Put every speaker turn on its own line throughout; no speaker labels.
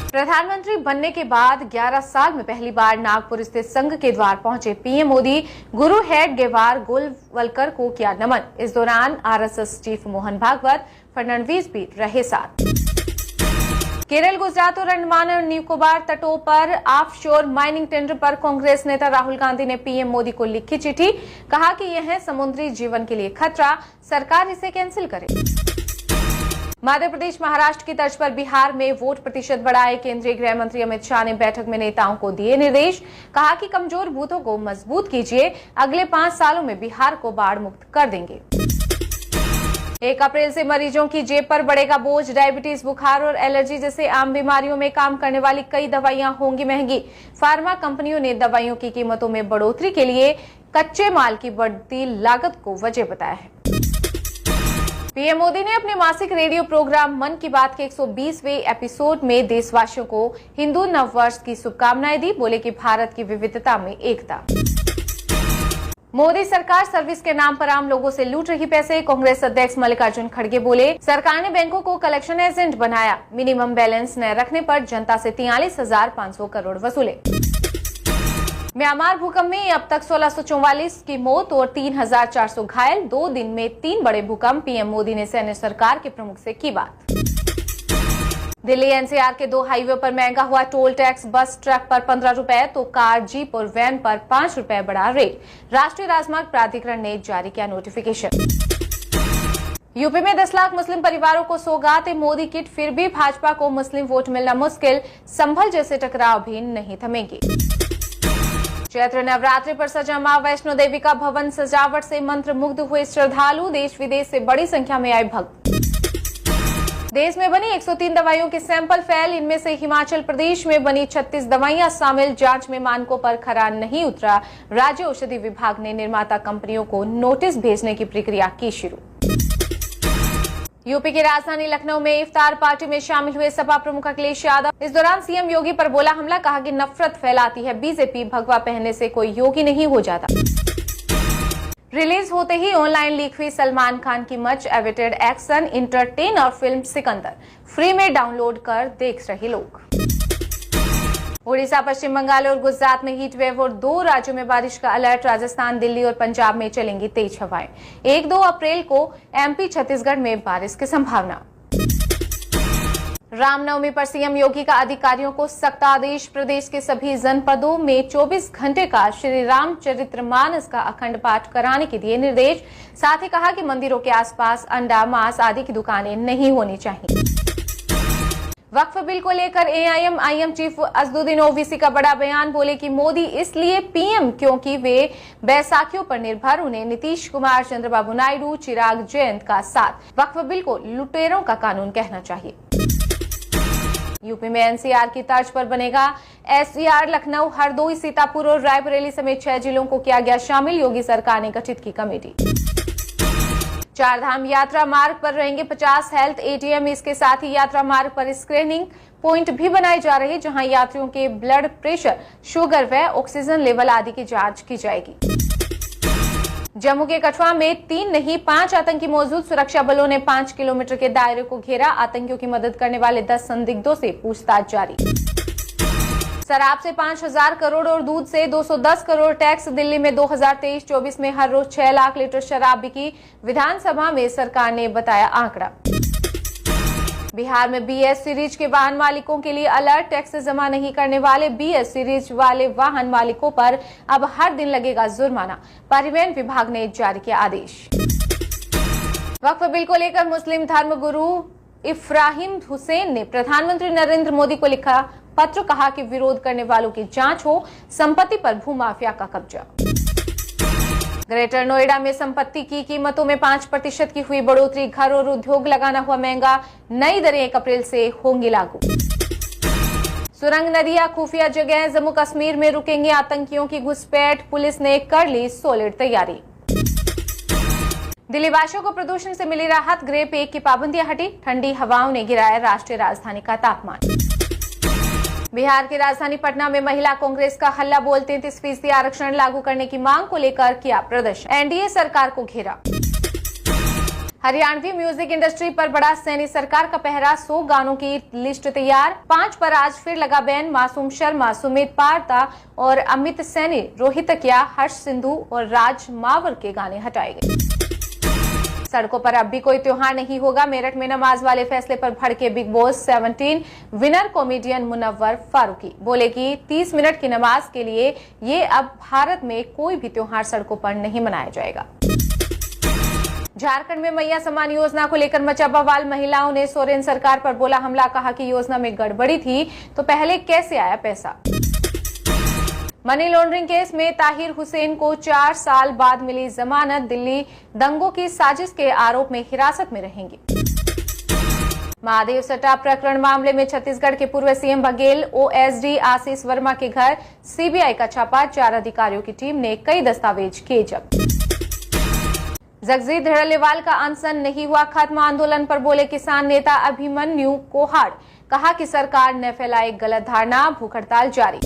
प्रधानमंत्री बनने के बाद 11 साल में पहली बार नागपुर स्थित संघ के द्वार पहुंचे पीएम मोदी गुरु हेडगेवार गोलवलकर को किया नमन। इस दौरान आरएसएस चीफ मोहन भागवत, फडणवीस भी रहे साथ। केरल, गुजरात और अंडमान और निकोबार तटों पर ऑफशोर माइनिंग टेंडर पर कांग्रेस नेता राहुल गांधी ने पीएम मोदी को लिखी चिट्ठी, कहा कि यह है समुद्री जीवन के लिए खतरा, सरकार इसे कैंसिल करे। मध्य प्रदेश, महाराष्ट्र की तर्ज पर बिहार में वोट प्रतिशत बढ़ाए। केंद्रीय गृह मंत्री अमित शाह ने बैठक में नेताओं को दिए निर्देश, कहा कि कमजोर बूथों को मजबूत कीजिए, अगले 5 सालों में बिहार को बाढ़ मुक्त कर देंगे। 1 अप्रैल से मरीजों की जेब पर बढ़ेगा बोझ। डायबिटीज, बुखार और एलर्जी जैसे आम बीमारियों में काम करने वाली कई दवाइयां होंगी महंगी। फार्मा कंपनियों ने दवाइयों की कीमतों में बढ़ोतरी के लिए कच्चे माल की बढ़ती लागत को वजह बताया है। पीएम मोदी ने अपने मासिक रेडियो प्रोग्राम मन की बात के 120वें एपिसोड में देशवासियों को हिंदू नववर्ष की शुभकामनाएं दी। बोले कि भारत की विविधता में एकता। मोदी सरकार सर्विस के नाम पर आम लोगों से लूट रही पैसे। कांग्रेस अध्यक्ष मल्लिकार्जुन खड़गे बोले, सरकार ने बैंकों को कलेक्शन एजेंट बनाया, मिनिमम बैलेंस न रखने पर जनता से 43,500 करोड़ वसूले। म्यांमार भूकंप में अब तक 1644 की मौत और 3,400 घायल। 2 दिन में 3 बड़े भूकंप। पीएम मोदी ने सैन्य सरकार के प्रमुख से की बात। दिल्ली एनसीआर के 2 हाईवे पर महंगा हुआ टोल टैक्स। बस ट्रक पर 15 रुपए तो कार, जीप और वैन पर 5 रुपए बढ़ा रेट। राष्ट्रीय राजमार्ग प्राधिकरण ने जारी किया नोटिफिकेशन। यूपी में 10 लाख मुस्लिम परिवारों को सौगात मोदी किट, फिर भी भाजपा को मुस्लिम वोट मिलना मुश्किल। संभल जैसे टकराव भी नहीं थमेंगे। चैत्र नवरात्रि पर सजा मां वैष्णो देवी का भवन। सजावट से मंत्र मुग्ध हुए श्रद्धालु। देश विदेश से बड़ी संख्या में आए भक्त। देश में बनी 103 दवाइयों के सैंपल फेल। इनमें से हिमाचल प्रदेश में बनी 36 दवाइयां शामिल। जांच में मानकों पर खरा नहीं उतरा। राज्य औषधि विभाग ने निर्माता कंपनियों को नोटिस भेजने की प्रक्रिया की शुरू। यूपी की राजधानी लखनऊ में इफ्तार पार्टी में शामिल हुए सपा प्रमुख अखिलेश यादव। इस दौरान सीएम योगी पर बोला हमला, कहा कि नफरत फैलाती है बीजेपी, भगवा पहनने से कोई योगी नहीं हो जाता। रिलीज होते ही ऑनलाइन लीक हुई सलमान खान की much awaited action entertainer film Sikandar. Free में डाउनलोड कर देख रहे लोग। ओडिशा, पश्चिम बंगाल और गुजरात में हीट वेव और 2 राज्यों में बारिश का अलर्ट। राजस्थान, दिल्ली और पंजाब में चलेंगी तेज हवाएं। 1-2 अप्रैल को एमपी, छत्तीसगढ़ में बारिश की संभावना। रामनवमी पर सीएम योगी का अधिकारियों को सख्त आदेश। प्रदेश के सभी जनपदों में 24 घंटे का श्री रामचरितमानस का अखंड पाठ कराने के दिए निर्देश। साथ ही कहा कि मंदिरों के आसपास अंडा, मांस आदि की दुकानें नहीं होनी चाहिए। वक्फ बिल को लेकर एआईएम चीफ असदुद्दीन ओवैसी का बड़ा बयान। बोले कि मोदी इसलिए पीएम क्योंकि वे बैसाखियों पर निर्भर। उन्हें नीतीश कुमार, चंद्रबाबू नायडू, चिराग जयंत का साथ वक्फ बिल को लुटेरों का कानून कहना चाहिए। यूपी में एनसीआर की तर्ज पर बनेगा एसईआर। लखनऊ, हरदोई, सीतापुर और रायबरेली समेत 6 जिलों को किया गया शामिल। योगी सरकार ने गठित की कमेटी। 4 धाम यात्रा मार्ग पर रहेंगे 50 हेल्थ एटीएम। इसके साथ ही यात्रा मार्ग पर स्क्रीनिंग पॉइंट भी बनाए जा रहे हैं, जहां यात्रियों के ब्लड प्रेशर, शुगर व ऑक्सीजन लेवल आदि की जांच की जाएगी। जम्मू के कठुआ में 3 नहीं 5 आतंकी मौजूद। सुरक्षा बलों ने 5 किलोमीटर के दायरे को घेरा। आतंकियों की मदद करने वाले 10 संदिग्धों से पूछताछ जारी। शराब से 5,000 करोड़ और दूध से 210 करोड़ टैक्स। दिल्ली में 2023-24 में हर रोज 6 लाख लीटर शराब बिकी। विधानसभा में सरकार ने बताया आंकड़ा। बिहार में बीएस सीरीज के वाहन मालिकों के लिए अलर्ट। टैक्स जमा नहीं करने वाले बीएस सीरीज वाले वाहन मालिकों पर अब हर दिन लगेगा जुर्माना। परिवहन विभाग ने जारी किया आदेश। वक्फ बिल को लेकर मुस्लिम धर्म गुरु इफ्राहिम हुसैन ने प्रधानमंत्री नरेंद्र मोदी को लिखा पत्र। कहा कि विरोध करने वालों की जांच हो। संपत्ति पर भूमाफिया का कब्जा। ग्रेटर नोएडा में संपत्ति की कीमतों में 5% की हुई बढ़ोतरी। घर और उद्योग लगाना हुआ महंगा। नई दरें 1 अप्रैल से होंगी लागू। सुरंग, नदियां, खुफिया जगह। जम्मू कश्मीर में रुकेंगे आतंकियों की घुसपैठ। पुलिस ने कर ली सॉलिड तैयारी। दिल्ली वासियों को प्रदूषण से मिली राहत। ग्रेप 1 की पाबंदियां हटी। ठंडी हवाओं ने गिराया राष्ट्रीय राजधानी का तापमान। बिहार की राजधानी पटना में महिला कांग्रेस का हल्ला बोल। 33% आरक्षण लागू करने की मांग को लेकर किया प्रदर्शन। एनडीए सरकार को घेरा। हरियाणवी म्यूजिक इंडस्ट्री पर बड़ा सैनी सरकार का पहरा, 100 गानों की लिस्ट तैयार। 5 पर आज फिर लगा बैन। मासूम शर्मा, सुमित पारता और अमित सैनी, रोहित किया, हर्ष सिंधु और राज मावर के गाने हटाए गए। सड़कों पर अब भी कोई त्योहार नहीं होगा। मेरठ में नमाज वाले फैसले पर भड़के Bigg Boss 17 winner comedian Munawar Faruqui. बोले कि 30 मिनट की नमाज के लिए ये अब भारत में कोई भी त्योहार सड़कों पर नहीं मनाया जाएगा। झारखंड में मैया सम्मान योजना को लेकर मचा बवाल। महिलाओं ने सोरेन सरकार पर बोला हमला, कहा कि योजना में गड़बड़ी थी तो पहले कैसे आया पैसा। मनी लॉन्ड्रिंग केस में ताहिर हुसैन को 4 साल बाद मिली जमानत। दिल्ली दंगों की साजिश के आरोप में हिरासत में रहेंगे। महादेव सट्टा प्रकरण मामले में छत्तीसगढ़ के पूर्व सीएम बघेल ओएसडी आशीष वर्मा के घर सीबीआई का छापा। 4 अधिकारियों की टीम ने कई दस्तावेज किए जब्त। जगजीत धड़ल्लेवाल का अनशन नहीं हुआ खत्म। आंदोलन पर बोले किसान नेता अभिमन्यु कोहाड़, कहा कि सरकार ने फैलाई गलत धारणा। भूख हड़ताल जारी।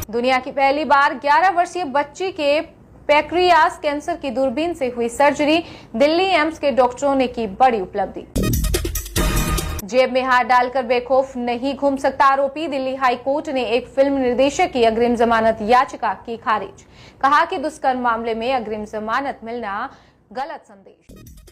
दुनिया की पहली बार 11 वर्षीय बच्ची के पैंक्रियास कैंसर की दूरबीन से हुई सर्जरी। दिल्ली एम्स के डॉक्टरों ने की बड़ी उपलब्धि। जेब में हाथ डालकर बेखौफ नहीं घूम सकता आरोपी। दिल्ली हाई कोर्ट ने एक फिल्म निर्देशक की अग्रिम जमानत याचिका की खारिज। कहा कि दुष्कर्म मामले में अग्रिम जमानत मिलना गलत संदेश।